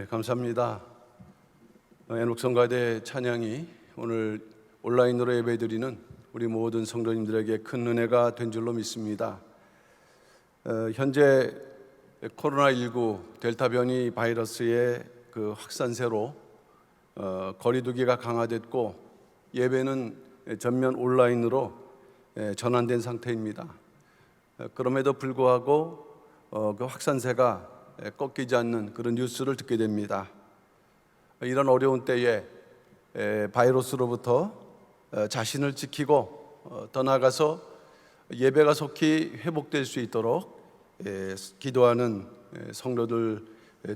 감사합니다. 애녹성가대 찬양이 오늘 온라인으로 예배드리는 우리 모든 성도님들에게 큰 은혜가 된 줄로 믿습니다. 현재 코로나19 델타 변이 바이러스의 그 확산세로 거리두기가 강화됐고 예배는 전면 온라인으로 전환된 상태입니다. 그럼에도 불구하고 그 확산세가 꺾이지 않는 그런 뉴스를 듣게 됩니다. 이런 어려운 때에 바이러스로부터 자신을 지키고 더 나아가서 예배가 속히 회복될 수 있도록 기도하는 성도들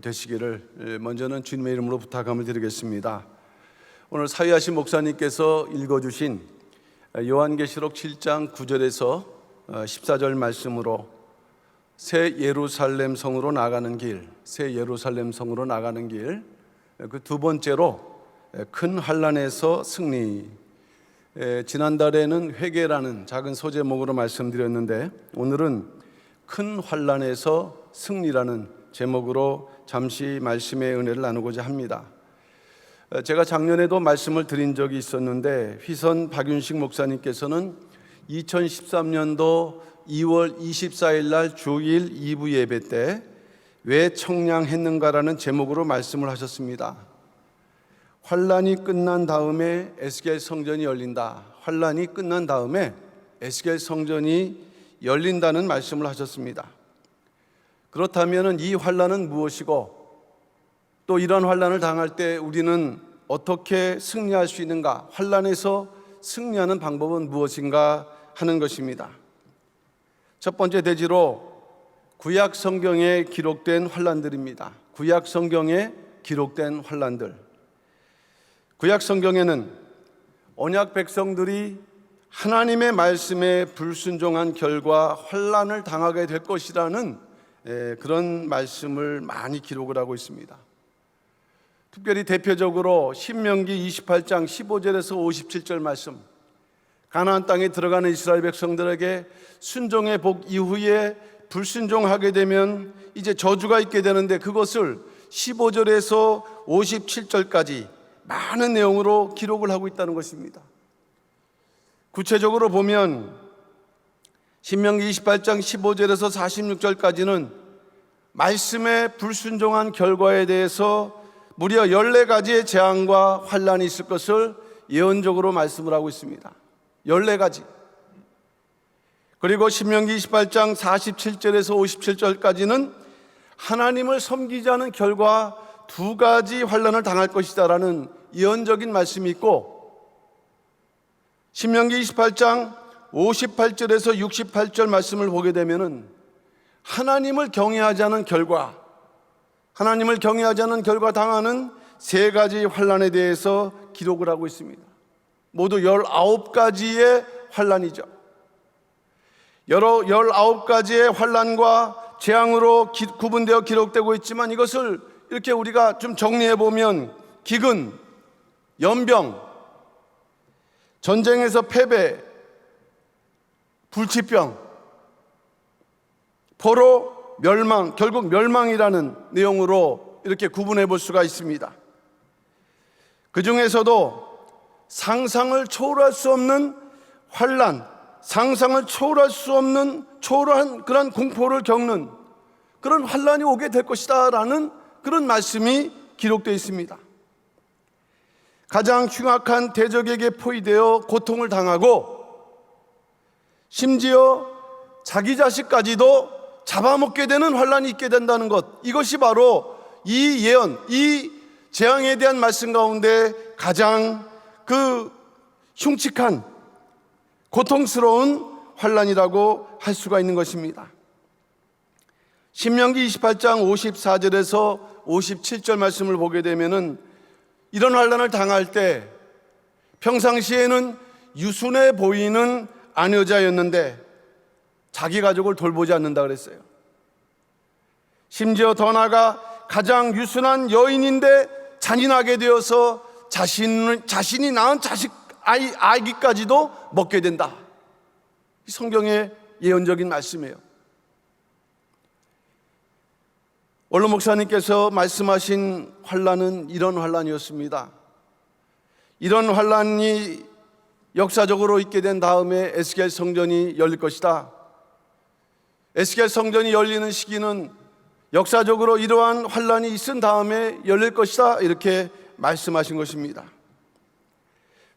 되시기를 먼저는 주님의 이름으로 부탁함을 드리겠습니다. 오늘 사위하신 목사님께서 읽어주신 요한계시록 7장 9절에서 14절 말씀으로 새 예루살렘 성으로 나가는 길, 새 예루살렘 성으로 나가는 길, 그 두 번째로 큰 환난에서 승리. 지난달에는 회개라는 작은 소제목으로 말씀드렸는데 오늘은 큰 환난에서 승리라는 제목으로 잠시 말씀의 은혜를 나누고자 합니다. 제가 작년에도 말씀을 드린 적이 있었는데 휘선 박윤식 목사님께서는 2013년도 2월 24일 날 주일 2부 예배 때 왜 청량했는가라는 제목으로 말씀을 하셨습니다. 환란이 끝난 다음에 에스겔 성전이 열린다. 환란이 끝난 다음에 에스겔 성전이 열린다는 말씀을 하셨습니다. 그렇다면 이 환란은 무엇이고 또 이런 환란을 당할 때 우리는 어떻게 승리할 수 있는가? 환란에서 승리하는 방법은 무엇인가 하는 것입니다. 첫 번째 대지로 구약 성경에 기록된 환란들입니다. 구약 성경에 기록된 환란들. 구약 성경에는 언약 백성들이 하나님의 말씀에 불순종한 결과 환란을 당하게 될 것이라는 그런 말씀을 많이 기록을 하고 있습니다. 특별히 대표적으로 신명기 28장 15절에서 57절 말씀, 가나안 땅에 들어가는 이스라엘 백성들에게 순종의 복 이후에 불순종하게 되면 이제 저주가 있게 되는데 그것을 15절에서 57절까지 많은 내용으로 기록을 하고 있다는 것입니다. 구체적으로 보면 신명기 28장 15절에서 46절까지는 말씀에 불순종한 결과에 대해서 무려 14가지의 재앙과 환란이 있을 것을 예언적으로 말씀을 하고 있습니다. 14가지. 그리고 신명기 28장 47절에서 57절까지는 하나님을 섬기지 않은 결과 2가지 환란을 당할 것이다라는 예언적인 말씀이 있고, 신명기 28장 58절에서 68절 말씀을 보게 되면은 하나님을 경외하지 않은 결과, 하나님을 경외하지 않은 결과 당하는 3가지 환란에 대해서 기록을 하고 있습니다. 모두 19가지의 환란이죠. 19가지의 환란과 재앙으로 구분되어 기록되고 있지만 이것을 이렇게 우리가 좀 정리해 보면 기근, 연병, 전쟁에서 패배, 불치병, 포로, 멸망, 결국 멸망이라는 내용으로 이렇게 구분해 볼 수가 있습니다. 그 중에서도 상상을 초월할 수 없는 환란, 상상을 초월할 수 없는 초월한 그런 공포를 겪는 그런 환란이 오게 될 것이다 라는 그런 말씀이 기록되어 있습니다. 가장 흉악한 대적에게 포위되어 고통을 당하고 심지어 자기 자식까지도 잡아먹게 되는 환란이 있게 된다는 것, 이것이 바로 이 예언, 이 재앙에 대한 말씀 가운데 가장 그 흉측한 고통스러운 환란이라고 할 수가 있는 것입니다. 신명기 28장 54절에서 57절 말씀을 보게 되면은 이런 환란을 당할 때 평상시에는 유순해 보이는 아내자였는데 자기 가족을 돌보지 않는다 그랬어요. 심지어 더 나아가 가장 유순한 여인인데 잔인하게 되어서 자신이 낳은 아기까지도 먹게 된다. 성경의 예언적인 말씀이에요. 원로 목사님께서 말씀하신 환란은 이런 환란이었습니다. 이런 환란이 역사적으로 있게 된 다음에 에스겔 성전이 열릴 것이다. 에스겔 성전이 열리는 시기는 역사적으로 이러한 환란이 있은 다음에 열릴 것이다, 이렇게 말씀하신 것입니다.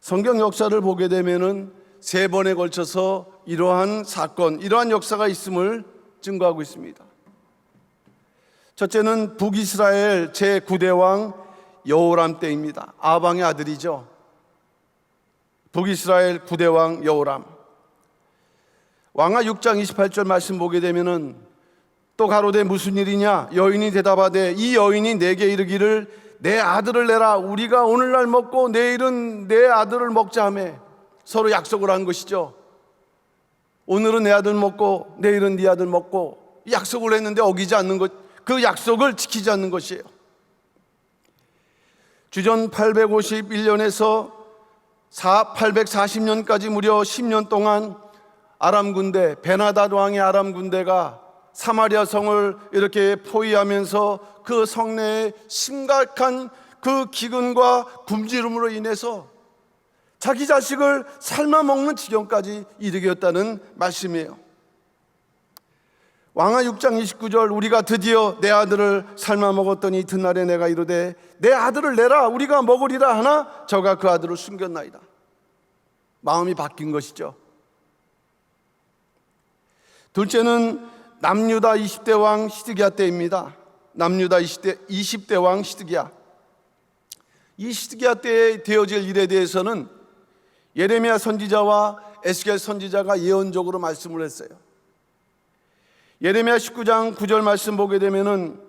성경 역사를 보게 되면은 3번에 걸쳐서 이러한 사건, 이러한 역사가 있음을 증거하고 있습니다. 첫째는 북이스라엘 제9대 왕 여호람 때입니다. 아방의 아들이죠. 북이스라엘 9대 왕 여호람. 왕하 6장 28절 말씀 보게 되면은 또 가로되 무슨 일이냐? 여인이 대답하되 이 여인이 내게 이르기를 내 아들을 내라. 우리가 오늘날 먹고 내일은 내 아들을 먹자 하며, 서로 약속을 한 것이죠. 오늘은 내 아들 먹고 내일은 네 아들 먹고 약속을 했는데 어기지 않는 것, 그 약속을 지키지 않는 것이에요. 주전 851년에서 840년까지 무려 10년 동안 아람 군대, 베나닷 왕의 아람 군대가 사마리아 성을 이렇게 포위하면서 그 성내에 심각한 그 기근과 굶주림으로 인해서 자기 자식을 삶아 먹는 지경까지 이르게였다는 말씀이에요. 왕하 6장 29절 우리가 드디어 내 아들을 삶아 먹었더니 이튿날에 내가 이르되 내 아들을 내라 우리가 먹으리라 하나 저가 그 아들을 숨겼나이다. 마음이 바뀐 것이죠. 둘째는 남유다 20대 왕 시드기야 때입니다. 남유다 20대 왕 시드기야. 이 시드기야 때에 되어질 일에 대해서는 예레미야 선지자와 에스겔 선지자가 예언적으로 말씀을 했어요. 예레미야 19장 9절 말씀 보게 되면은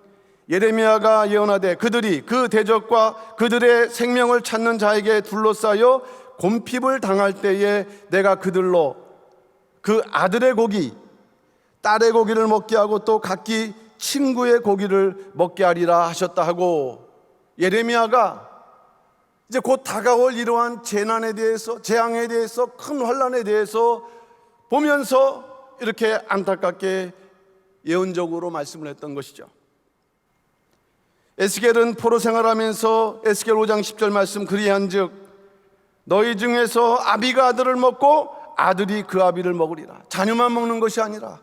예레미야가 예언하되 그들이 그 대적과 그들의 생명을 찾는 자에게 둘러싸여 곰핍을 당할 때에 내가 그들로 그 아들의 고기, 딸의 고기를 먹게 하고 또 각기 친구의 고기를 먹게 하리라 하셨다 하고, 예레미야가 이제 곧 다가올 이러한 재난에 대해서, 재앙에 대해서, 큰 환난에 대해서 보면서 이렇게 안타깝게 예언적으로 말씀을 했던 것이죠. 에스겔은 포로 생활하면서 에스겔 5장 10절 말씀 그리한즉 너희 중에서 아비가 아들을 먹고 아들이 그 아비를 먹으리라. 자녀만 먹는 것이 아니라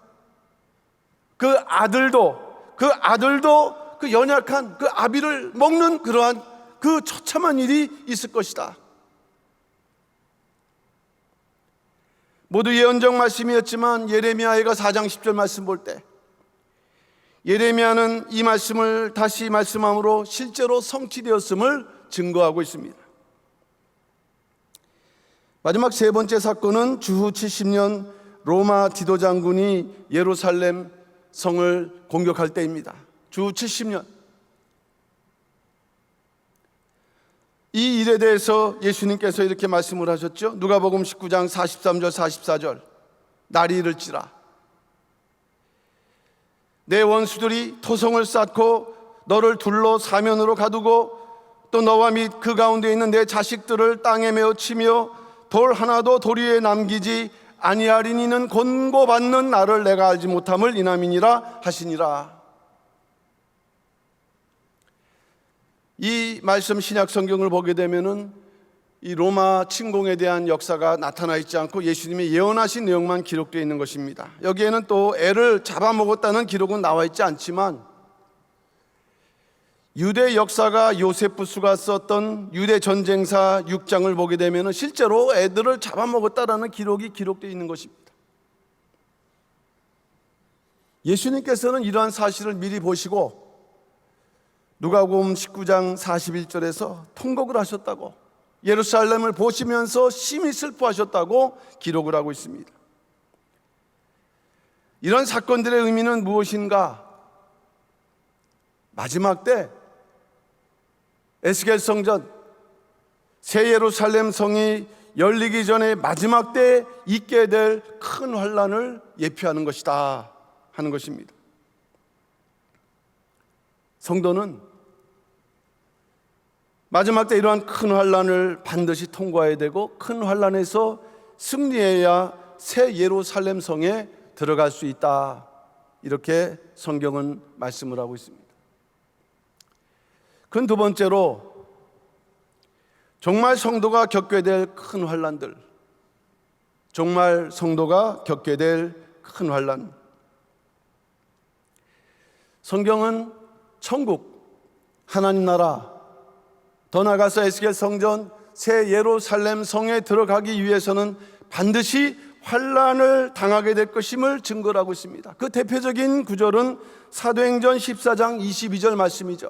그 아들도 그 연약한 그 아비를 먹는 그러한 그 처참한 일이 있을 것이다. 모두 예언적 말씀이었지만 예레미야가 4장 10절 말씀 볼 때 예레미야는 이 말씀을 다시 말씀함으로 실제로 성취되었음을 증거하고 있습니다. 마지막 세 번째 사건은 주후 70년 로마 디도 장군이 예루살렘 성을 공격할 때입니다. 주후 70년. 이 일에 대해서 예수님께서 이렇게 말씀을 하셨죠. 누가복음 19장 43절 44절 날이 이를지라 내 원수들이 토성을 쌓고 너를 둘러 사면으로 가두고 또 너와 및 그 가운데 있는 내 자식들을 땅에 메어 치며 돌 하나도 도리 위에 남기지 아니하리니는 권고받는 나를 내가 알지 못함을 인함이니라 하시니라. 이 말씀 신약 성경을 보게 되면은 이 로마 침공에 대한 역사가 나타나 있지 않고 예수님이 예언하신 내용만 기록되어 있는 것입니다. 여기에는 또 애를 잡아먹었다는 기록은 나와 있지 않지만 유대 역사가 요세푸스가 썼던 유대 전쟁사 6장을 보게 되면 실제로 애들을 잡아먹었다라는 기록이 기록되어 있는 것입니다. 예수님께서는 이러한 사실을 미리 보시고 누가복음 19장 41절에서 통곡을 하셨다고, 예루살렘을 보시면서 심히 슬퍼하셨다고 기록을 하고 있습니다. 이런 사건들의 의미는 무엇인가? 마지막 때 에스겔 성전, 새 예루살렘 성이 열리기 전에 마지막 때 있게 될 큰 환난을 예표하는 것이다 하는 것입니다. 성도는 마지막 때 이러한 큰 환난을 반드시 통과해야 되고 큰 환난에서 승리해야 새 예루살렘 성에 들어갈 수 있다, 이렇게 성경은 말씀을 하고 있습니다. 큰 두 번째로 정말 성도가 겪게 될 큰 환난들, 정말 성도가 겪게 될 큰 환난. 성경은 천국, 하나님 나라, 더 나아가서 에스겔 성전 새 예루살렘 성에 들어가기 위해서는 반드시 환난을 당하게 될 것임을 증거를 하고 있습니다. 그 대표적인 구절은 사도행전 14장 22절 말씀이죠.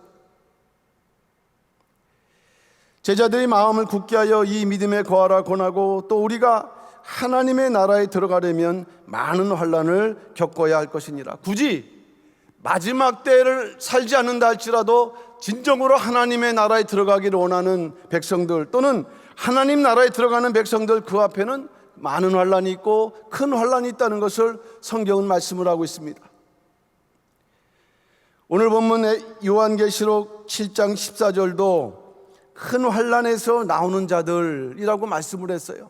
제자들이 마음을 굳게 하여 이 믿음에 거하라 권하고, 또 우리가 하나님의 나라에 들어가려면 많은 환난을 겪어야 할 것이니라. 굳이 마지막 때를 살지 않는다 할지라도 진정으로 하나님의 나라에 들어가기를 원하는 백성들, 또는 하나님 나라에 들어가는 백성들, 그 앞에는 많은 환난이 있고 큰 환난이 있다는 것을 성경은 말씀을 하고 있습니다. 오늘 본문의 요한계시록 7장 14절도 큰 환난에서 나오는 자들이라고 말씀을 했어요.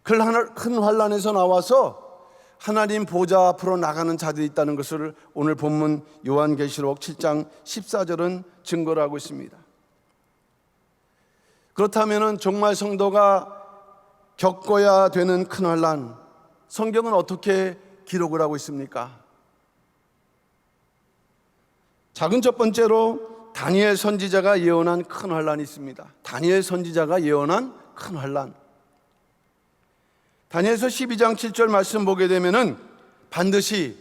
큰 환난에서 나와서 하나님 보좌 앞으로 나가는 자들이 있다는 것을 오늘 본문 요한계시록 7장 14절은 증거를 하고 있습니다. 그렇다면 정말 성도가 겪어야 되는 큰 환난, 성경은 어떻게 기록을 하고 있습니까? 작은 첫 번째로 다니엘 선지자가 예언한 큰 환난이 있습니다. 다니엘 선지자가 예언한 큰 환난. 다니엘서 12장 7절 말씀 보게 되면은 반드시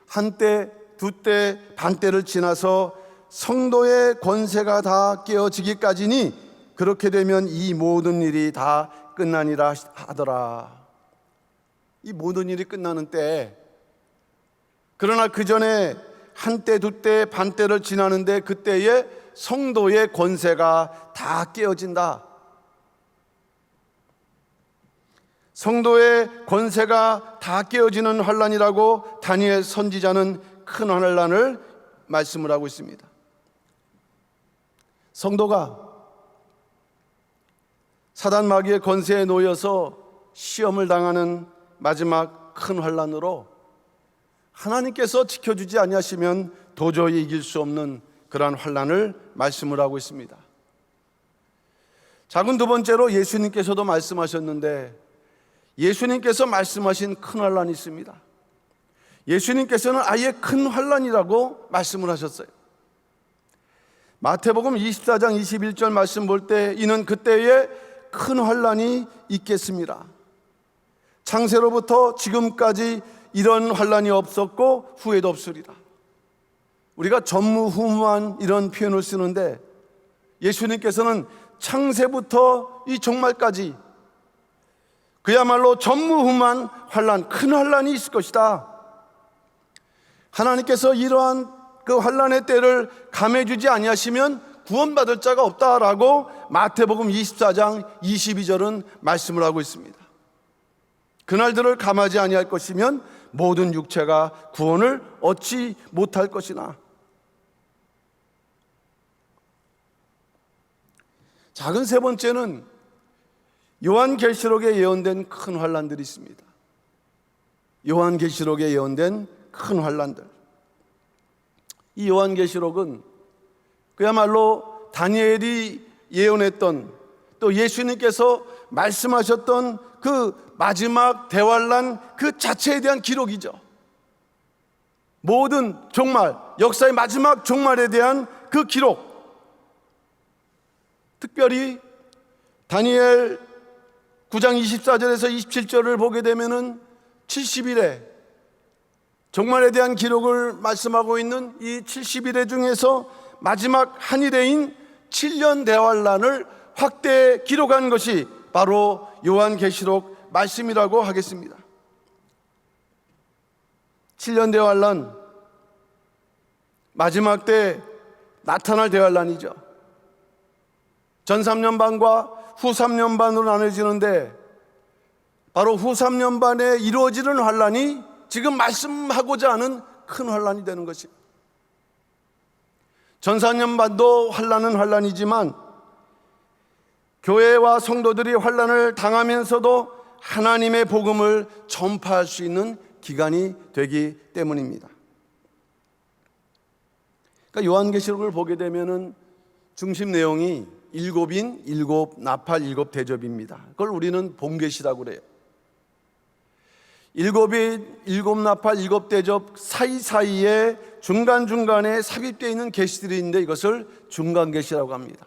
한때, 두때, 반때를 지나서 성도의 권세가 다 깨어지기까지니 그렇게 되면 이 모든 일이 다 끝나니라 하더라. 이 모든 일이 끝나는 때, 그러나 그 전에 한때, 두때, 반때를 지나는데 그때에 성도의 권세가 다 깨어진다. 성도의 권세가 다 깨어지는 환난이라고 다니엘 선지자는 큰 환난을 말씀을 하고 있습니다. 성도가 사단 마귀의 권세에 놓여서 시험을 당하는 마지막 큰 환난으로 하나님께서 지켜주지 아니하시면 도저히 이길 수 없는 그러한 환난을 말씀을 하고 있습니다. 작은 두 번째로 예수님께서도 말씀하셨는데, 예수님께서 말씀하신 큰 환난이 있습니다. 예수님께서는 아예 큰 환난이라고 말씀을 하셨어요. 마태복음 24장 21절 말씀 볼 때, 이는 그때에 큰 환난이 있겠습니다. 창세로부터 지금까지 이런 환난이 없었고 후에도 없으리라. 우리가 전무후무한 이런 표현을 쓰는데, 예수님께서는 창세부터 이 종말까지 그야말로 전무후무한 환난, 큰 환난이 있을 것이다. 하나님께서 이러한 그 환난의 때를 감해주지 아니하시면 구원받을 자가 없다라고 마태복음 24장 22절은 말씀을 하고 있습니다. 그날들을 감하지 아니할 것이면 모든 육체가 구원을 얻지 못할 것이나. 작은 세 번째는 요한계시록에 예언된 큰 환난들이 있습니다. 요한계시록에 예언된 큰 환난들. 이 요한계시록은 그야말로 다니엘이 예언했던, 또 예수님께서 말씀하셨던 그 마지막 대환난 그 자체에 대한 기록이죠. 모든 종말, 역사의 마지막 종말에 대한 그 기록. 특별히 다니엘 9장 24절에서 27절을 보게 되면은 70일에 종말에 대한 기록을 말씀하고 있는 이 70일의 중에서 마지막 한 일에인 7년 대환란을 확대 기록한 것이 바로 요한계시록 말씀이라고 하겠습니다. 7년 대환란, 마지막 때 나타날 대환란이죠. 전 3년 반과 후 3년 반으로 나눠지는데, 바로 후 3년 반에 이루어지는 환란이 지금 말씀하고자 하는 큰 환란이 되는 것입니다. 전 4년 반도 환란은 환란이지만 교회와 성도들이 환란을 당하면서도 하나님의 복음을 전파할 수 있는 기간이 되기 때문입니다. 그러니까 요한계시록을 보게 되면은 중심 내용이 일곱인, 일곱 나팔, 일곱 대접입니다. 그걸 우리는 본계시라고 그래요. 일곱인, 일곱 나팔, 일곱 대접 사이사이에 중간중간에 삽입되어 있는 계시들이 있는데 이것을 중간계시라고 합니다.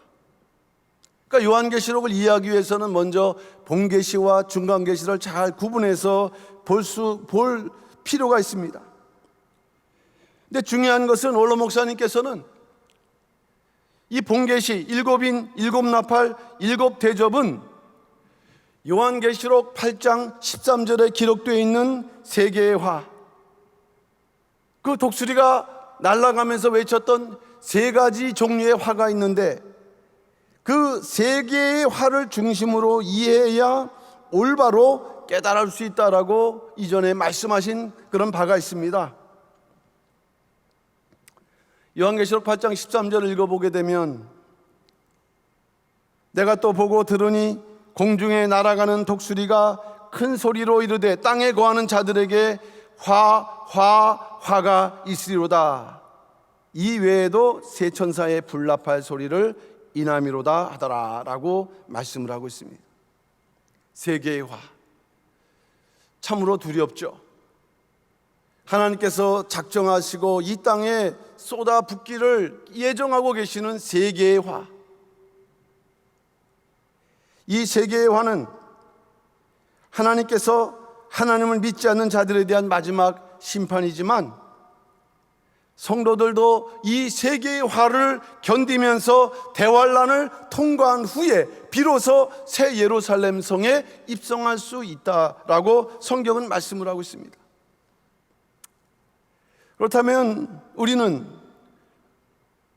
그러니까 요한계시록을 이해하기 위해서는 먼저 본계시와 중간계시를 잘 구분해서 볼 필요가 있습니다. 근데 중요한 것은 원로 목사님께서는 이 본계시, 일곱인, 일곱 나팔, 일곱 대접은 요한계시록 8장 13절에 기록되어 있는 세 개의 화, 그 독수리가 날아가면서 외쳤던 세 가지 종류의 화가 있는데 그 세 개의 화를 중심으로 이해해야 올바로 깨달을 수 있다라고 이전에 말씀하신 그런 바가 있습니다. 요한계시록 8장 13절을 읽어보게 되면 내가 또 보고 들으니 공중에 날아가는 독수리가 큰 소리로 이르되 땅에 거하는 자들에게 화가 있으리로다. 이 외에도 세 천사의 불나팔 소리를 인하미로다 하더라 라고 말씀을 하고 있습니다. 세 개의 화, 참으로 두렵죠. 하나님께서 작정하시고 이 땅에 쏟아붓기를 예정하고 계시는 세 개의 화, 이 세 개의 화는 하나님께서 하나님을 믿지 않는 자들에 대한 마지막 심판이지만 성도들도 이 세 개의 화를 견디면서 대환란을 통과한 후에 비로소 새 예루살렘 성에 입성할 수 있다라고 성경은 말씀을 하고 있습니다. 그렇다면 우리는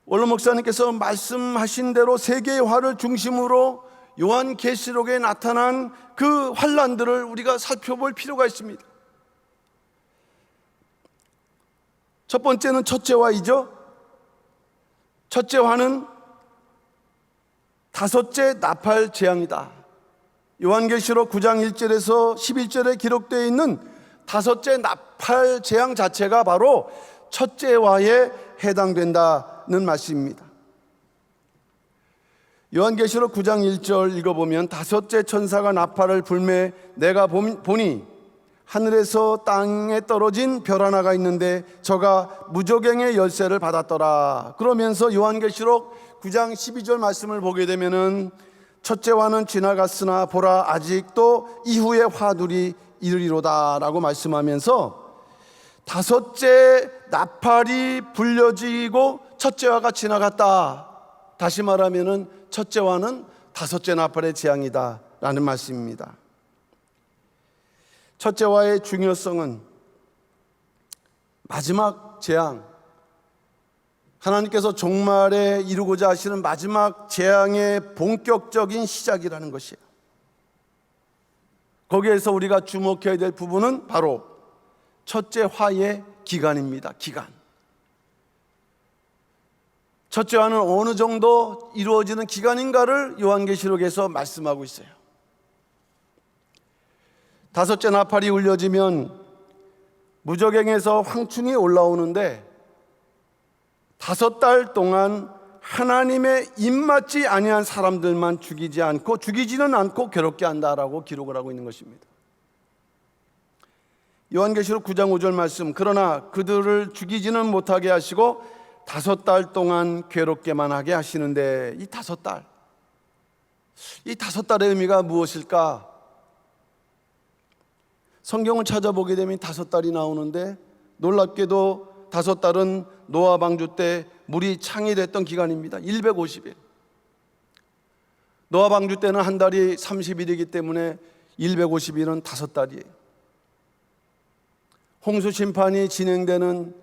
원로 목사님께서 말씀하신 대로 세 개의 화를 중심으로 요한계시록에 나타난 그 환란들을 우리가 살펴볼 필요가 있습니다. 첫 번째는 첫째 화이죠. 첫째 화는 다섯째 나팔 재앙이다. 요한계시록 9장 1절에서 11절에 기록되어 있는 다섯째 나팔 재앙 자체가 바로 첫째 화에 해당된다는 말씀입니다. 요한계시록 9장 1절 읽어보면 다섯째 천사가 나팔을 불매 내가 보니 하늘에서 땅에 떨어진 별 하나가 있는데 저가 무저갱의 열쇠를 받았더라. 그러면서 요한계시록 9장 12절 말씀을 보게 되면은 첫째 화는 지나갔으나 보라 아직도 이후의 화둘이 이르리로다 라고 말씀하면서 다섯째 나팔이 불려지고 첫째 화가 지나갔다. 다시 말하면은 첫째 화는 다섯째 나팔의 재앙이다 라는 말씀입니다. 첫째 화의 중요성은 마지막 재앙, 하나님께서 종말에 이루고자 하시는 마지막 재앙의 본격적인 시작이라는 것이에요. 거기에서 우리가 주목해야 될 부분은 바로 첫째 화의 기간입니다. 기간. 첫째 화는 어느 정도 이루어지는 기간인가를 요한계시록에서 말씀하고 있어요. 다섯째 나팔이 울려지면 무저갱에서 황충이 올라오는데 5달 동안 하나님의 입맞지 아니한 사람들만 죽이지는 않고 괴롭게 한다라고 기록을 하고 있는 것입니다. 요한계시록 9장 5절 말씀, 그러나 그들을 죽이지는 못하게 하시고 5달 동안 괴롭게만 하게 하시는데, 이 5달, 이 5달의 의미가 무엇일까? 성경을 찾아보게 되면 5달이 나오는데 놀랍게도 5달은 노아 방주 때 물이 창이 됐던 기간입니다. 150일. 노아 방주 때는 한 달이 30일이기 때문에 150일은 5달이에요. 홍수 심판이 진행되는,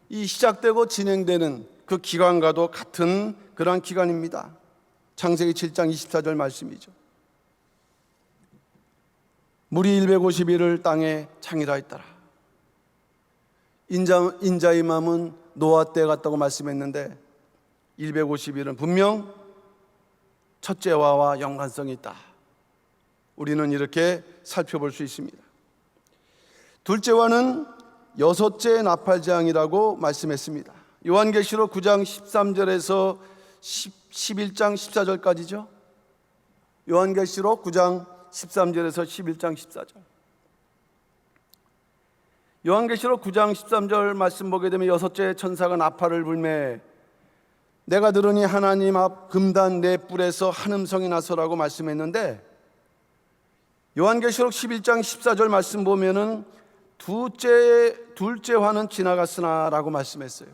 이 시작되고 진행되는 그 기간과도 같은 그러한 기간입니다. 창세기 7장 24절 말씀이죠. 물이 150일을 땅에 창이라 했더라. 인자의 마음은 노아 때 같다고 말씀했는데 150일은 분명 첫째 화와 연관성이 있다. 우리는 이렇게 살펴볼 수 있습니다. 둘째 화는 여섯째 나팔 재앙이라고 말씀했습니다. 요한계시록 9장 13절에서 11장 14절까지죠. 요한계시록 9장 13절에서 11장 14절. 요한계시록 9장 13절 말씀 보게 되면 여섯째 천사가 나팔을 불매 내가 들으니 하나님 앞 금단 네 뿔에서 한 음성이 나서라고 말씀했는데, 요한계시록 11장 14절 말씀 보면은 둘째 화는 지나갔으나 라고 말씀했어요.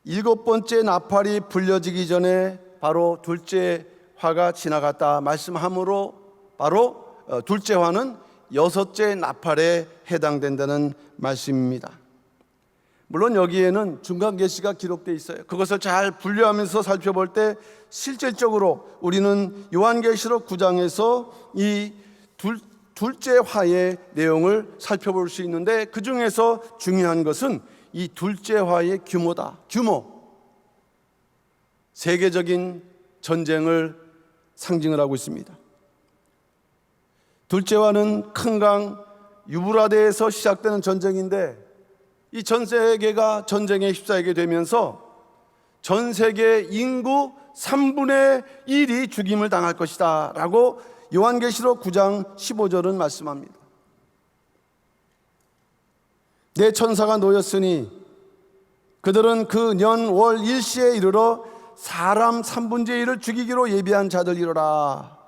일곱 번째 나팔이 불려지기 전에 바로 둘째 화가 지나갔다 말씀함으로 바로 둘째 화는 여섯째 나팔에 해당된다는 말씀입니다. 물론 여기에는 중간 계시가 기록되어 있어요. 그것을 잘 분류하면서 살펴볼 때 실질적으로 우리는 요한계시록 9장에서 이 둘째 화의 내용을 살펴볼 수 있는데, 그 중에서 중요한 것은 이 둘째 화의 규모다. 규모. 세계적인 전쟁을 상징을 하고 있습니다. 둘째 화는 큰 강 유브라데에서 시작되는 전쟁인데, 이 전 세계가 전쟁에 휩싸이게 되면서 전 세계 인구 3분의 1이 죽임을 당할 것이다 라고 요한계시록 9장 15절은 말씀합니다. 네 천사가 놓였으니 그들은 그 년 월 일시에 이르러 사람 3분의 1을 죽이기로 예비한 자들이로라.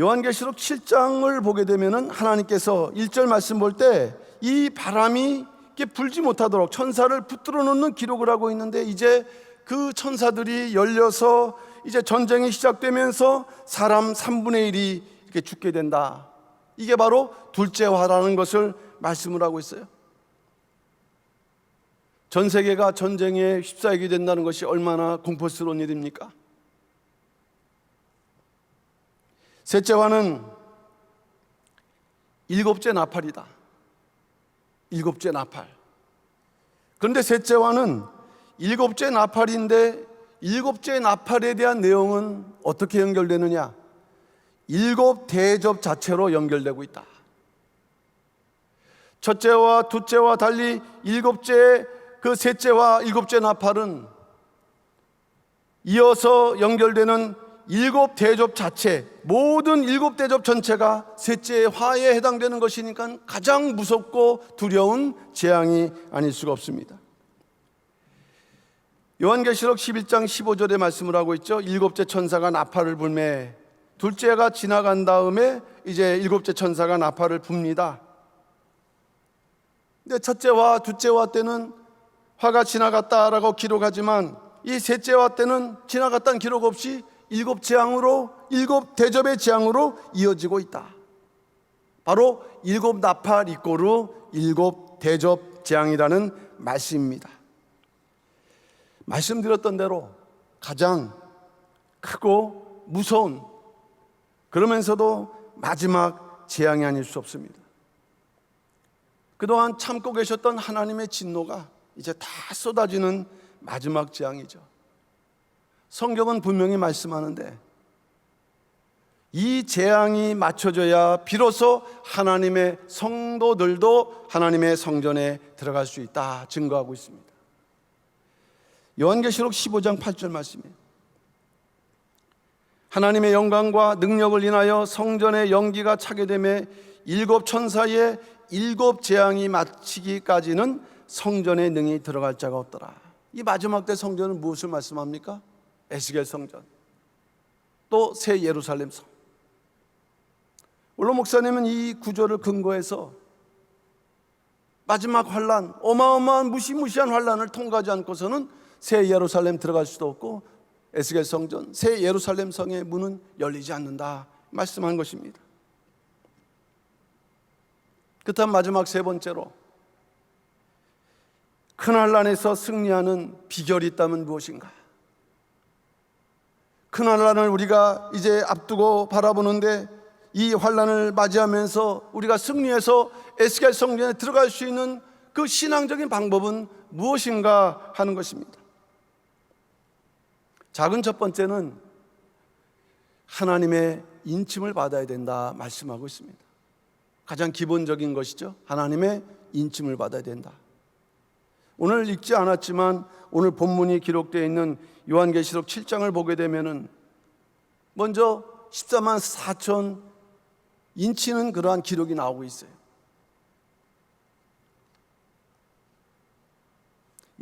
요한계시록 7장을 보게 되면은 하나님께서 1절 말씀 볼 때 이 바람이 불지 못하도록 천사를 붙들어 놓는 기록을 하고 있는데, 이제 그 천사들이 열려서 이제 전쟁이 시작되면서 사람 3분의 1이 이렇게 죽게 된다. 이게 바로 둘째 화라는 것을 말씀을 하고 있어요. 전 세계가 전쟁에 휩싸이게 된다는 것이 얼마나 공포스러운 일입니까? 셋째 화는 일곱째 나팔이다. 일곱째 나팔. 그런데 셋째 화는 일곱째 나팔인데, 일곱째 나팔에 대한 내용은 어떻게 연결되느냐? 일곱 대접 자체로 연결되고 있다. 첫째와 둘째와 달리 일곱째, 그 셋째와 일곱째 나팔은 이어서 연결되는 일곱 대접 자체, 모든 일곱 대접 전체가 셋째 화에 해당되는 것이니까 가장 무섭고 두려운 재앙이 아닐 수가 없습니다. 요한계시록 11장 15절에 말씀을 하고 있죠. 일곱째 천사가 나팔을 불매, 둘째가 지나간 다음에 이제 일곱째 천사가 나팔을 붑니다. 근데 첫째 화, 둘째 화 때는 화가 지나갔다라고 기록하지만, 이 셋째 화 때는 지나갔다는 기록 없이 일곱 재앙으로, 일곱 대접의 재앙으로 이어지고 있다. 바로 일곱 나팔 이꼬르 일곱 대접 재앙이라는 말씀입니다. 말씀드렸던 대로 가장 크고 무서운, 그러면서도 마지막 재앙이 아닐 수 없습니다. 그동안 참고 계셨던 하나님의 진노가 이제 다 쏟아지는 마지막 재앙이죠. 성경은 분명히 말씀하는데, 이 재앙이 맞춰져야 비로소 하나님의 성도들도 하나님의 성전에 들어갈 수 있다 증거하고 있습니다. 요한계시록 15장 8절 말씀이에요. 하나님의 영광과 능력을 인하여 성전의 연기가 차게 되매 일곱 천사의 일곱 재앙이 마치기까지는 성전에 능히 들어갈 자가 없더라. 이 마지막 때 성전은 무엇을 말씀합니까? 에스겔 성전, 또 새 예루살렘 성. 물론 목사님은 이 구절을 근거해서 마지막 환란, 어마어마한 무시무시한 환란을 통과하지 않고서는 새 예루살렘 들어갈 수도 없고 에스겔 성전, 새 예루살렘 성의 문은 열리지 않는다 말씀한 것입니다. 그다음 마지막 세 번째로, 큰 환란에서 승리하는 비결이 있다면 무엇인가? 큰 환란을 우리가 이제 앞두고 바라보는데, 이 환란을 맞이하면서 우리가 승리해서 에스겔 성전에 들어갈 수 있는 그 신앙적인 방법은 무엇인가 하는 것입니다. 작은 첫 번째는 하나님의 인침을 받아야 된다 말씀하고 있습니다. 가장 기본적인 것이죠. 하나님의 인침을 받아야 된다. 오늘 읽지 않았지만 오늘 본문이 기록되어 있는 요한계시록 7장을 보게 되면은 먼저 14만 4천 인치는 그러한 기록이 나오고 있어요.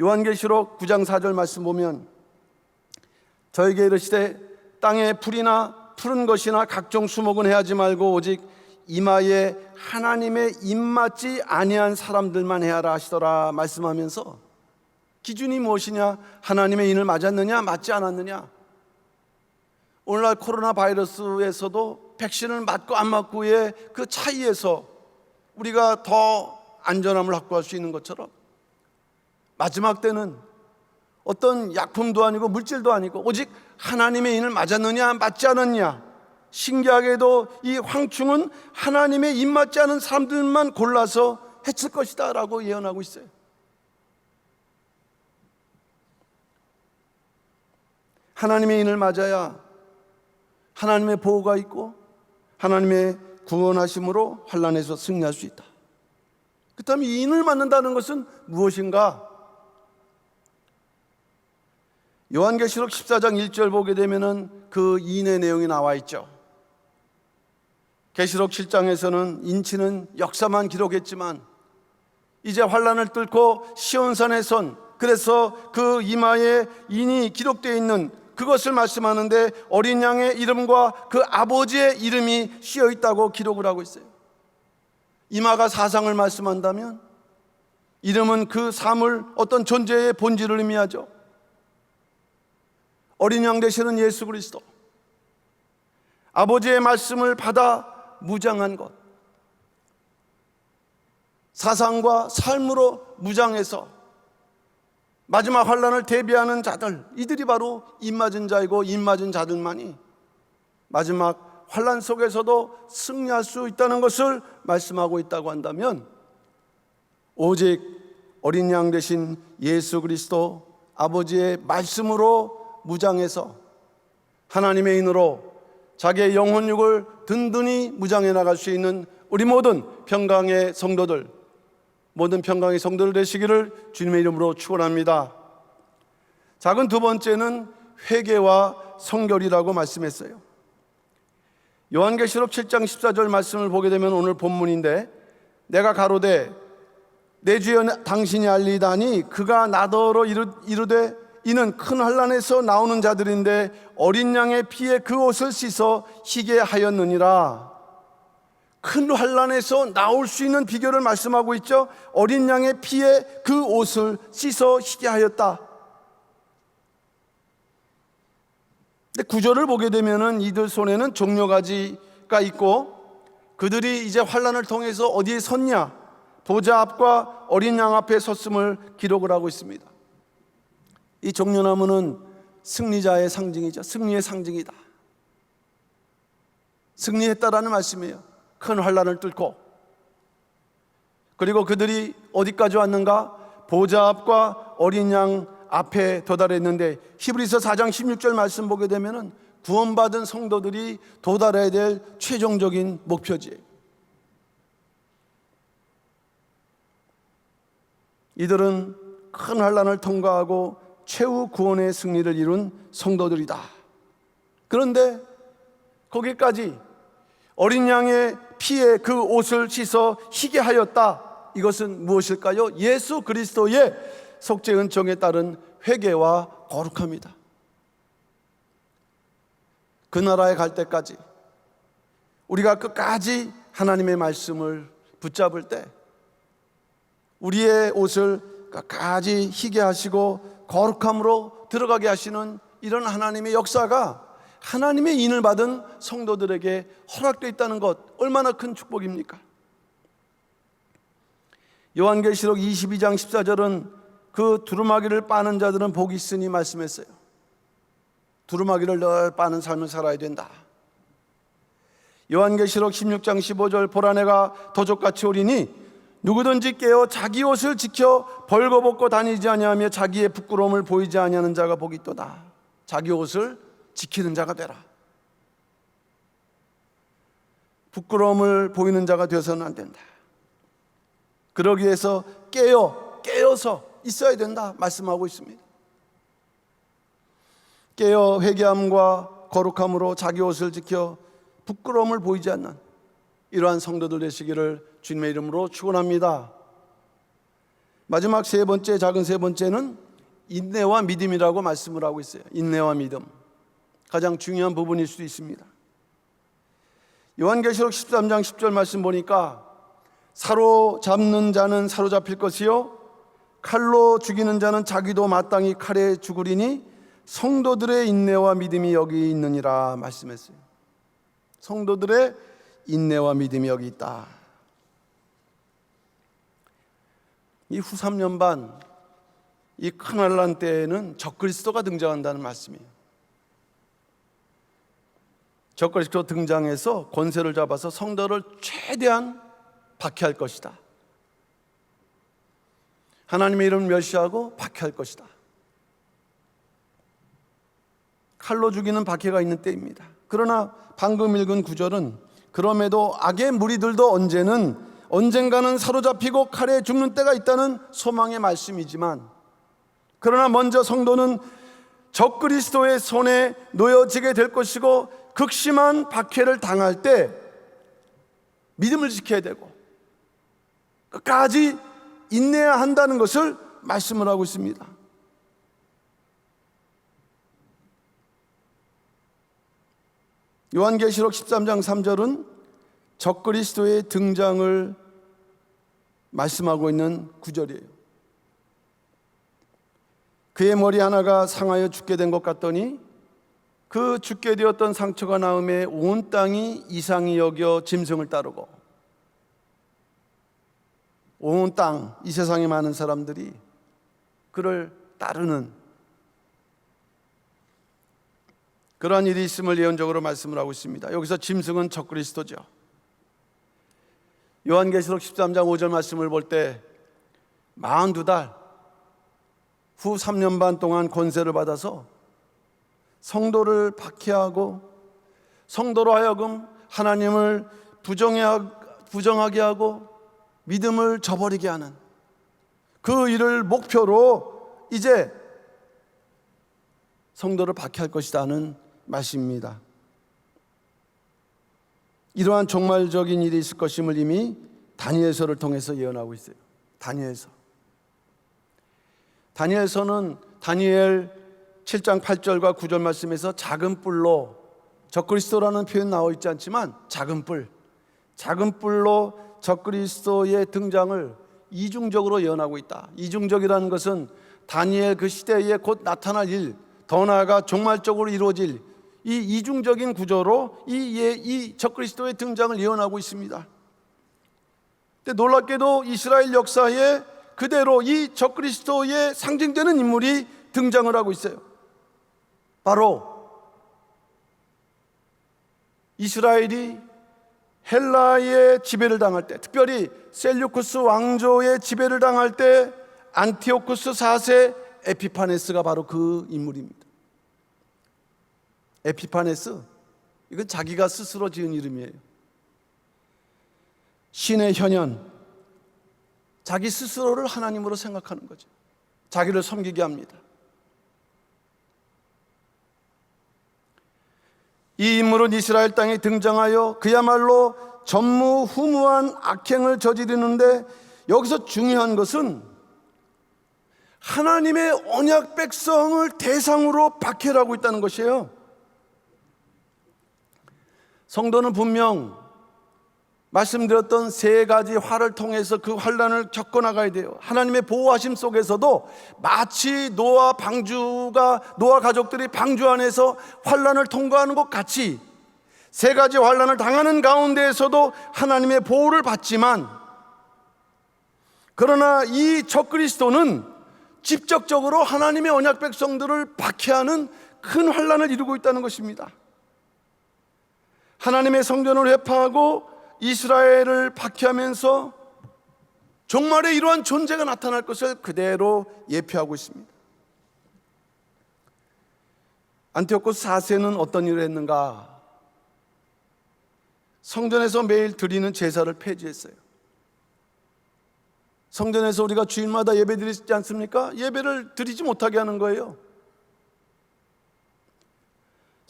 요한계시록 9장 4절 말씀 보면 저에게 이르시되 땅에 풀이나 푸른 것이나 각종 수목은 해하지 말고 오직 이마에 하나님의 입맞지 아니한 사람들만 해하라 하시더라 말씀하면서 기준이 무엇이냐? 하나님의 인을 맞았느냐 맞지 않았느냐. 오늘날 코로나 바이러스에서도 백신을 맞고 안 맞고의 그 차이에서 우리가 더 안전함을 확보할 수 있는 것처럼 마지막 때는 어떤 약품도 아니고 물질도 아니고 오직 하나님의 인을 맞았느냐 맞지 않았느냐. 신기하게도 이 황충은 하나님의 인 맞지 않은 사람들만 골라서 해칠 것이다 라고 예언하고 있어요. 하나님의 인을 맞아야 하나님의 보호가 있고 하나님의 구원하심으로 환난에서 승리할 수 있다. 그렇다면 이 인을 맞는다는 것은 무엇인가? 요한계시록 14장 1절 보게 되면은 그 인의 내용이 나와 있죠. 계시록 7장에서는 인치는 역사만 기록했지만 이제 환난을 뚫고 시온산에 선, 그래서 그 이마에 인이 기록되어 있는 그것을 말씀하는데 어린 양의 이름과 그 아버지의 이름이 씌어 있다고 기록을 하고 있어요. 이마가 사상을 말씀한다면 이름은 그 사물 어떤 존재의 본질을 의미하죠. 어린 양 되시는 예수 그리스도, 아버지의 말씀을 받아 무장한 것, 사상과 삶으로 무장해서 마지막 환난을 대비하는 자들, 이들이 바로 입맞은 자이고 입맞은 자들만이 마지막 환난 속에서도 승리할 수 있다는 것을 말씀하고 있다고 한다면 오직 어린 양 되신 예수 그리스도 아버지의 말씀으로 무장해서 하나님의 인으로 자기의 영혼육을 든든히 무장해 나갈 수 있는 우리 모든 평강의 성도들, 모든 평강의 성도들 되시기를 주님의 이름으로 축원합니다. 작은 두 번째는 회개와 성결이라고 말씀했어요. 요한계시록 7장 14절 말씀을 보게 되면 오늘 본문인데 내가 가로되 내 주여 당신이 알리다니 그가 나더러 이르되 이는 큰 환난에서 나오는 자들인데 어린 양의 피에 그 옷을 씻어 희게 하였느니라. 큰 환난에서 나올 수 있는 비결을 말씀하고 있죠. 어린 양의 피에 그 옷을 씻어 희게 하였다. 근데 구절을 보게 되면은 이들 손에는 종려가지가 있고 그들이 이제 환난을 통해서 어디에 섰냐? 보좌 앞과 어린 양 앞에 섰음을 기록을 하고 있습니다. 이 종려나무는 승리자의 상징이죠. 승리의 상징이다. 승리했다라는 말씀이에요. 큰 환난을 뚫고. 그리고 그들이 어디까지 왔는가? 보좌 앞과 어린 양 앞에 도달했는데 히브리서 4장 16절 말씀 보게 되면은 구원받은 성도들이 도달해야 될 최종적인 목표지예요. 이들은 큰 환난을 통과하고 최후 구원의 승리를 이룬 성도들이다. 그런데 거기까지 어린 양의 피에 그 옷을 씻어 희게 하였다. 이것은 무엇일까요? 예수 그리스도의 속죄 은총에 따른 회개와 거룩함이다. 그 나라에 갈 때까지 우리가 끝까지 하나님의 말씀을 붙잡을 때 우리의 옷을 끝까지 희게 하시고 거룩함으로 들어가게 하시는 이런 하나님의 역사가 하나님의 인을 받은 성도들에게 허락되어 있다는 것, 얼마나 큰 축복입니까? 요한계시록 22장 14절은 그 두루마기를 빠는 자들은 복이 있으니 말씀했어요. 두루마기를 늘 빠는 삶을 살아야 된다. 요한계시록 16장 15절 보라 내가 도적같이 오리니 누구든지 깨어 자기 옷을 지켜 벌거벗고 다니지 아니하며 자기의 부끄러움을 보이지 아니하는 자가 복이 있도다. 자기 옷을 지키는 자가 되라. 부끄러움을 보이는 자가 되어서는 안 된다. 그러기 위해서 깨어서 있어야 된다 말씀하고 있습니다. 깨어 회개함과 거룩함으로 자기 옷을 지켜 부끄러움을 보이지 않는 이러한 성도들 되시기를 주님의 이름으로 축원합니다. 마지막 세 번째, 작은 세 번째는 인내와 믿음이라고 말씀을 하고 있어요. 인내와 믿음, 가장 중요한 부분일 수도 있습니다. 요한계시록 13장 10절 말씀 보니까 사로잡는 자는 사로잡힐 것이요 칼로 죽이는 자는 자기도 마땅히 칼에 죽으리니 성도들의 인내와 믿음이 여기 있느니라 말씀했어요. 성도들의 인내와 믿음이 여기 있다. 이 후 3년 반 이 큰 환난 때에는 적그리스도가 등장한다는 말씀이에요. 적그리스도 등장해서 권세를 잡아서 성도를 최대한 박해할 것이다. 하나님의 이름을 멸시하고 박해할 것이다. 칼로 죽이는 박해가 있는 때입니다. 그러나 방금 읽은 구절은 그럼에도 악의 무리들도 언젠가는 사로잡히고 칼에 죽는 때가 있다는 소망의 말씀이지만, 그러나 먼저 성도는 적그리스도의 손에 놓여지게 될 것이고 극심한 박해를 당할 때 믿음을 지켜야 되고 끝까지 인내해야 한다는 것을 말씀을 하고 있습니다. 요한계시록 13장 3절은 적그리스도의 등장을 말씀하고 있는 구절이에요. 그의 머리 하나가 상하여 죽게 된 것 같더니 그 죽게 되었던 상처가 나음에 온 땅이 이상히 여겨 짐승을 따르고, 온 땅, 이 세상에 많은 사람들이 그를 따르는 그러한 일이 있음을 예언적으로 말씀을 하고 있습니다. 여기서 짐승은 적그리스도죠. 요한계시록 13장 5절 말씀을 볼 때 42달 후 3년 반 동안 권세를 받아서 성도를 박해하고 성도로 하여금 하나님을 부정하게 하고 믿음을 저버리게 하는 그 일을 목표로 이제 성도를 박해할 것이다 하는 말씀입니다. 이러한 종말적인 일이 있을 것임을 이미 다니엘서를 통해서 예언하고 있어요. 다니엘서는 다니엘 7장 8절과 9절 말씀에서 작은 뿔로, 적그리스도라는 표현 나와 있지 않지만 작은 뿔로 적그리스도의 등장을 이중적으로 예언하고 있다. 이중적이라는 것은 다니엘 그 시대에 곧 나타날 일, 더 나아가 종말적으로 이루어질 이 이중적인 구조로 이 적그리스도의 등장을 예언하고 있습니다. 근데 놀랍게도 이스라엘 역사에 그대로 이 적그리스도의 상징되는 인물이 등장을 하고 있어요. 바로 이스라엘이 헬라의 지배를 당할 때, 특별히 셀류쿠스 왕조의 지배를 당할 때 안티오쿠스 4세 에피파네스가 바로 그 인물입니다. 에피파네스, 이건 자기가 스스로 지은 이름이에요. 신의 현현, 자기 스스로를 하나님으로 생각하는 거죠. 자기를 섬기게 합니다. 이 인물은 이스라엘 땅에 등장하여 그야말로 전무후무한 악행을 저지르는데, 여기서 중요한 것은 하나님의 언약 백성을 대상으로 박해를 하고 있다는 것이에요. 성도는 분명 말씀드렸던 세 가지 화를 통해서 그 환난을 겪어나가야 돼요. 하나님의 보호하심 속에서도 마치 노아 가족들이 방주 안에서 환난을 통과하는 것 같이 세 가지 환난을 당하는 가운데에서도 하나님의 보호를 받지만, 그러나 이 적그리스도는 직접적으로 하나님의 언약 백성들을 박해하는 큰 환난을 이루고 있다는 것입니다. 하나님의 성전을 회파하고 이스라엘을 박해하면서 종말에 이러한 존재가 나타날 것을 그대로 예표하고 있습니다. 안티오코스 4세는 어떤 일을 했는가? 성전에서 매일 드리는 제사를 폐지했어요. 성전에서 우리가 주일마다 예배 드리지 않습니까? 예배를 드리지 못하게 하는 거예요.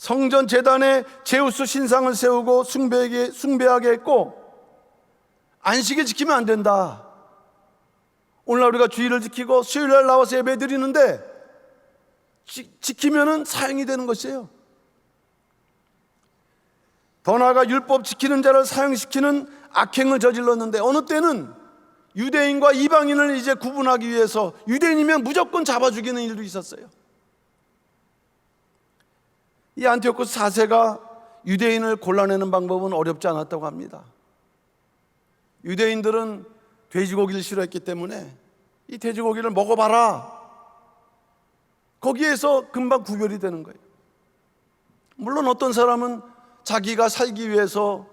성전 제단에 제우스 신상을 세우고 숭배하게 했고, 안식일 지키면 안 된다. 오늘날 우리가 주일을 지키고 수요일날 나와서 예배 드리는데 지키면은 사형이 되는 것이에요. 더 나아가 율법 지키는 자를 사형시키는 악행을 저질렀는데, 어느 때는 유대인과 이방인을 이제 구분하기 위해서 유대인이면 무조건 잡아 죽이는 일도 있었어요. 이 안티오코스 4세가 유대인을 골라내는 방법은 어렵지 않았다고 합니다. 유대인들은 돼지고기를 싫어했기 때문에 이 돼지고기를 먹어봐라, 거기에서 금방 구별이 되는 거예요. 물론 어떤 사람은 자기가 살기 위해서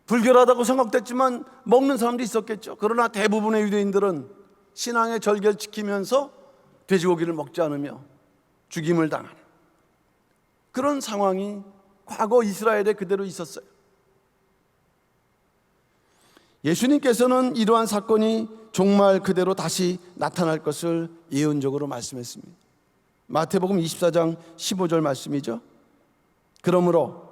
불결하다고 생각됐지만 먹는 사람도 있었겠죠. 그러나 대부분의 유대인들은 신앙의 절개를 지키면서 돼지고기를 먹지 않으며 죽임을 당하는 그런 상황이 과거 이스라엘에 그대로 있었어요. 예수님께서는 이러한 사건이 종말 그대로 다시 나타날 것을 예언적으로 말씀했습니다. 마태복음 24장 15절 말씀이죠. 그러므로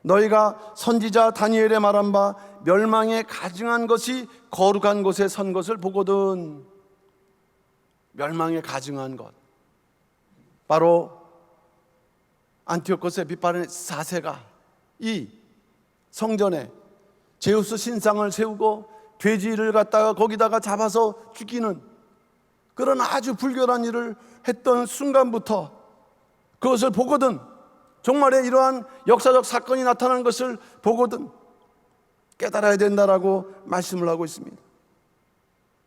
너희가 선지자 다니엘의 말한 바 멸망에 가증한 것이 거룩한 곳에 선 것을 보거든. 멸망에 가증한 것, 바로 안티오코스 에피파네스 4세가 이 성전에 제우스 신상을 세우고 돼지를 갖다가 거기다가 잡아서 죽이는 그런 아주 불결한 일을 했던 순간부터 그것을 보거든, 정말에 이러한 역사적 사건이 나타나는 것을 보거든 깨달아야 된다라고 말씀을 하고 있습니다.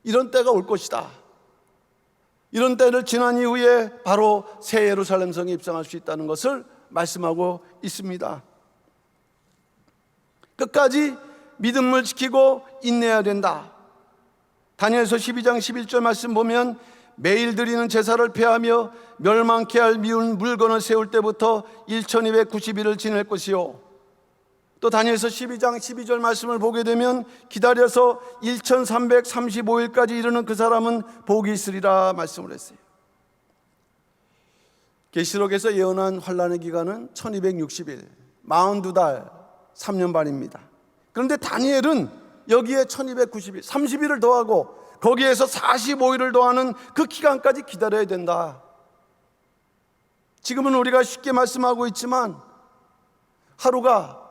이런 때가 올 것이다. 이런 때를 지난 이후에 바로 새 예루살렘 성에 입성할 수 있다는 것을 말씀하고 있습니다. 끝까지 믿음을 지키고 인내해야 된다. 다니엘서 12장 11절 말씀 보면 매일 드리는 제사를 폐하며 멸망케 할 미운 물건을 세울 때부터 1290일을 지낼 것이요. 또 다니엘서 12장 12절 말씀을 보게 되면 기다려서 1335일까지 이르는 그 사람은 복이 있으리라 말씀을 했어요. 계시록에서 예언한 환란의 기간은 1260일, 42달 3년 반입니다. 그런데 다니엘은 여기에 1290일, 30일을 더하고 거기에서 45일을 더하는 그 기간까지 기다려야 된다. 지금은 우리가 쉽게 말씀하고 있지만 하루가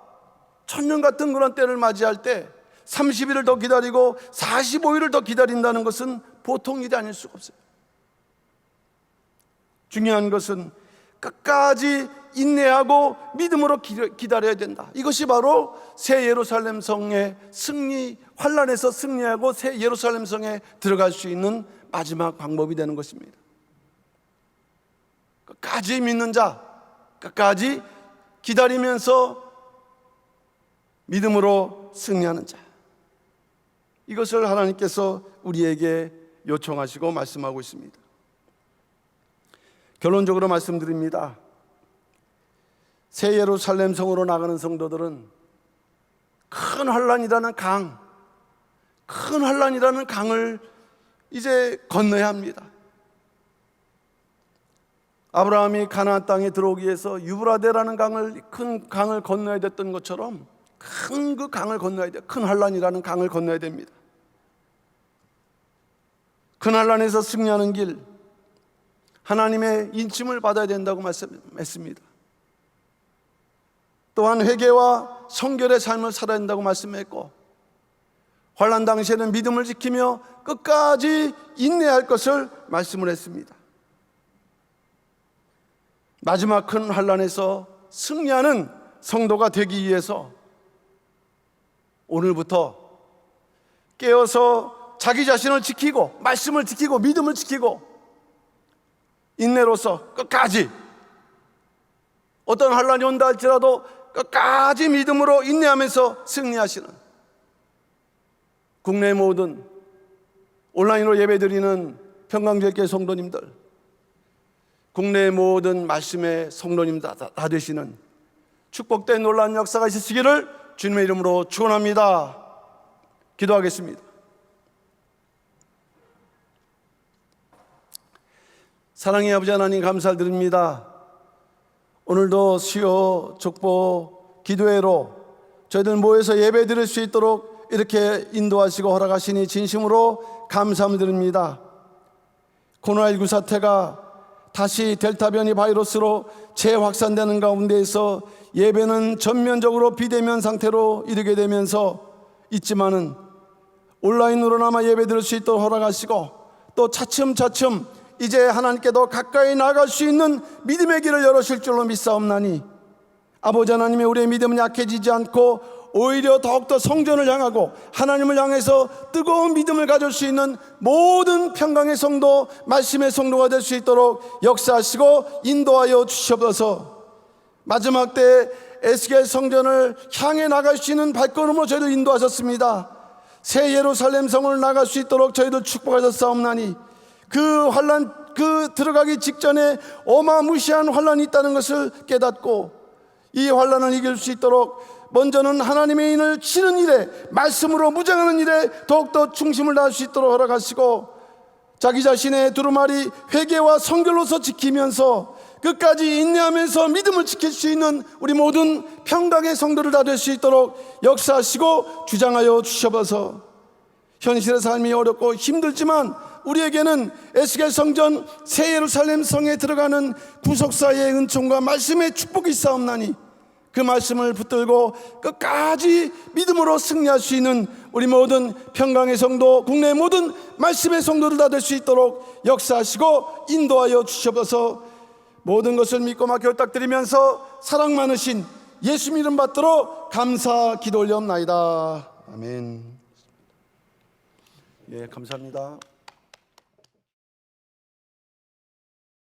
천년 같은 그런 때를 맞이할 때 30일을 더 기다리고 45일을 더 기다린다는 것은 보통 일이 아닐 수가 없어요. 중요한 것은 끝까지 인내하고 믿음으로 기다려야 된다. 이것이 바로 새 예루살렘 성의 승리, 환란에서 승리하고 새 예루살렘 성에 들어갈 수 있는 마지막 방법이 되는 것입니다. 끝까지 믿는 자, 끝까지 기다리면서 믿음으로 승리하는 자, 이것을 하나님께서 우리에게 요청하시고 말씀하고 있습니다. 결론적으로 말씀드립니다. 새 예루살렘 성으로 나가는 성도들은 큰 환란이라는 큰 환란이라는 강을 이제 건너야 합니다. 아브라함이 가나안 땅에 들어오기 위해서 유브라데라는 큰 강을 건너야 됐던 것처럼 큰 그 강을 건너야 돼요. 큰 환란이라는 강을 건너야 됩니다. 큰 환란에서 승리하는 길, 하나님의 인침을 받아야 된다고 말씀했습니다. 또한 회개와 성결의 삶을 살아야 된다고 말씀했고, 환난 당시에는 믿음을 지키며 끝까지 인내할 것을 말씀을 했습니다. 마지막 큰 환난에서 승리하는 성도가 되기 위해서 오늘부터 깨어서 자기 자신을 지키고 말씀을 지키고 믿음을 지키고 인내로서 끝까지 어떤 환난이 온다 할지라도 끝까지 믿음으로 인내하면서 승리하시는, 국내 모든 온라인으로 예배드리는 평강제일교회 성도님들, 국내 모든 말씀의 성도님들 다 되시는 축복된 놀라운 역사가 있으시기를 주님의 이름으로 축원합니다. 기도하겠습니다. 사랑의 아버지 하나님, 감사드립니다. 오늘도 수요 족보 기도회로 저희들 모여서 예배 드릴 수 있도록 이렇게 인도하시고 허락하시니 진심으로 감사드립니다. 코로나19 사태가 다시 델타 변이 바이러스로 재확산되는 가운데에서 예배는 전면적으로 비대면 상태로 이르게 되면서 있지만은 온라인으로나마 예배 드릴 수 있도록 허락하시고 또 차츰차츰 이제 하나님께 더 가까이 나아갈 수 있는 믿음의 길을 열으실 줄로 믿사옵나니 아버지 하나님의 우리의 믿음은 약해지지 않고 오히려 더욱더 성전을 향하고 하나님을 향해서 뜨거운 믿음을 가질 수 있는 모든 평강의 성도, 말씀의 성도가 될 수 있도록 역사하시고 인도하여 주시옵소서. 마지막 때 에스겔 성전을 향해 나갈 수 있는 발걸음으로 저희를 인도하셨습니다. 새 예루살렘 성을 나갈 수 있도록 저희들 축복하셨사옵나니 그 환난, 그 들어가기 직전에 어마무시한 환난이 있다는 것을 깨닫고 이 환난을 이길 수 있도록 먼저는 하나님의 인을 치는 일에, 말씀으로 무장하는 일에 더욱더 중심을 다할 수 있도록 허락하시고 자기 자신의 두루마리 회개와 성결로서 지키면서 끝까지 인내하면서 믿음을 지킬 수 있는 우리 모든 평강의 성도를 다 될 수 있도록 역사하시고 주장하여 주셔서 현실의 삶이 어렵고 힘들지만 우리에게는 에스겔 성전 새 예루살렘 성에 들어가는 구속사의 은총과 말씀의 축복이 있사옵나니 그 말씀을 붙들고 끝까지 믿음으로 승리할 수 있는 우리 모든 평강의 성도, 국내 모든 말씀의 성도들 다 될 수 있도록 역사하시고 인도하여 주셔서 모든 것을 믿고 맡겨 부탁드리면서 사랑 많으신 예수 이름 받들어 감사 기도 올려옵나이다. 아멘. 예, 감사합니다.